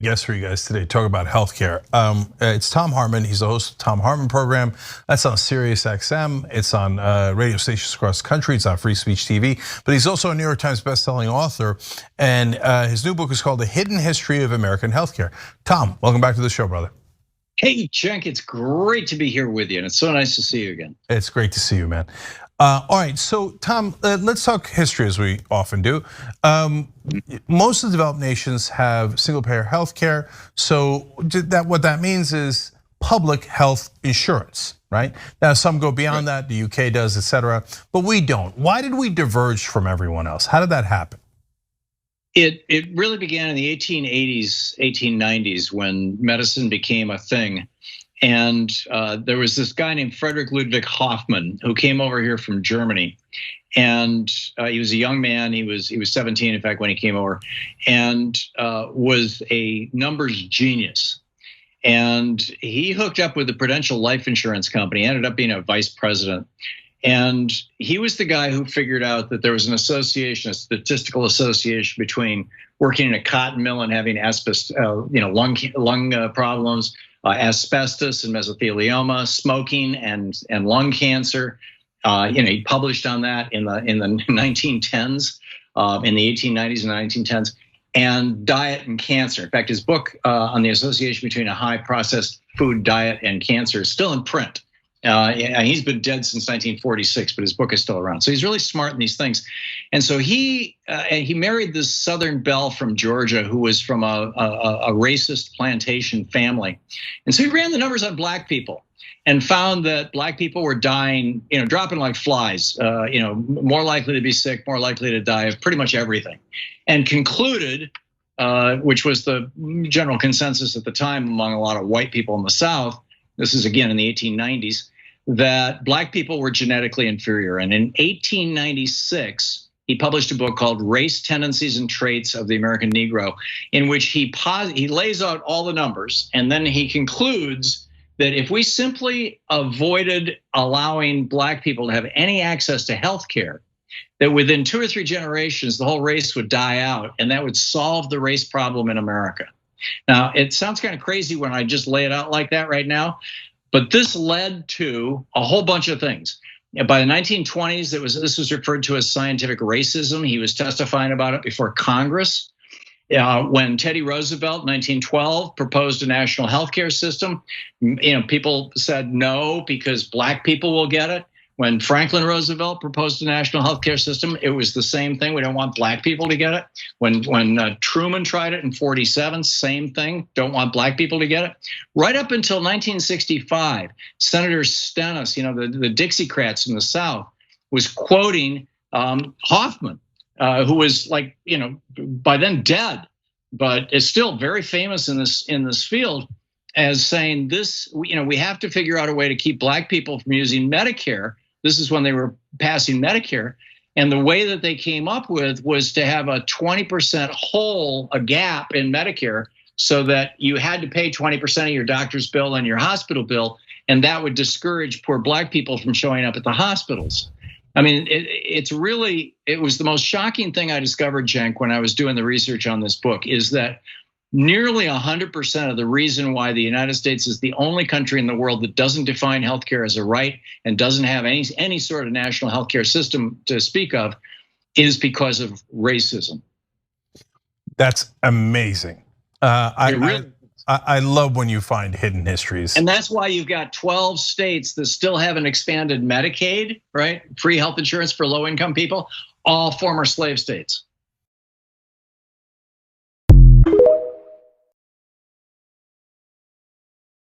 guest for you guys today. Talk about healthcare. It's Thom Hartmann. He's the host of the Thom Hartmann program. That's on Sirius XM. It's on radio stations across the country. It's on Free Speech TV. But he's also a New York Times bestselling author, and his new book is called The Hidden History of American Healthcare. Thom, welcome back to the show, brother. Hey, Cenk, it's great to be here with you, and it's so nice to see you again. It's great to see you, man. All right, so Thom, let's talk history as we often do. Most of the developed nations have single-payer health care, so what that means is public health insurance, right? Now, some go beyond that, the UK does, et cetera, but we don't. Why did we diverge from everyone else? How did that happen? It really began in the 1880s, 1890s, when medicine became a thing. And there was this guy named Frederick Ludwig Hoffmann who came over here from Germany, and he was a young man. He was 17, in fact, when he came over, and was a numbers genius. And he hooked up with the Prudential Life Insurance Company, ended up being a vice president. And he was the guy who figured out that there was an association, a statistical association between working in a cotton mill and having lung problems, asbestos and mesothelioma, smoking and lung cancer. He published on that in the 1910s, in the 1890s and 1910s, and diet and cancer. In fact, his book on the association between a high processed food diet and cancer is still in print. And he's been dead since 1946, but his book is still around. So he's really smart in these things. And so he married this Southern belle from Georgia who was from a racist plantation family. And so he ran the numbers on black people and found that black people were dying, dropping like flies, more likely to be sick, more likely to die of pretty much everything. And concluded, which was the general consensus at the time among a lot of white people in the South, this is again in the 1890s, that black people were genetically inferior. And in 1896, he published a book called Race, Tendencies, and Traits of the American Negro, in which he lays out all the numbers. And then he concludes that if we simply avoided allowing black people to have any access to health care, that within 2 or 3 generations, the whole race would die out, and that would solve the race problem in America. Now, it sounds kind of crazy when I just lay it out like that right now, but this led to a whole bunch of things. By the 1920s, this was referred to as scientific racism. He was testifying about it before Congress. When Teddy Roosevelt, 1912, proposed a national healthcare system, people said no because black people will get it. When Franklin Roosevelt proposed a national healthcare system, it was the same thing. We don't want black people to get it. When Truman tried it in 47, same thing. Don't want black people to get it. Right up until 1965, Senator Stennis, the Dixiecrats in the South, was quoting Hoffman, who was by then dead, but is still very famous in this field, as saying this. We have to figure out a way to keep black people from using Medicare. This is when they were passing Medicare. And the way that they came up with was to have a 20% a gap in Medicare, so that you had to pay 20% of your doctor's bill and your hospital bill. And that would discourage poor black people from showing up at the hospitals. I mean, it was the most shocking thing I discovered, Cenk, when I was doing the research on this book, is that nearly 100% of the reason why the United States is the only country in the world that doesn't define healthcare as a right and doesn't have any sort of national healthcare system to speak of is because of racism. That's amazing. I love when you find hidden histories. And that's why you've got 12 states that still haven't expanded Medicaid, right? Free health insurance for low income people, all former slave states.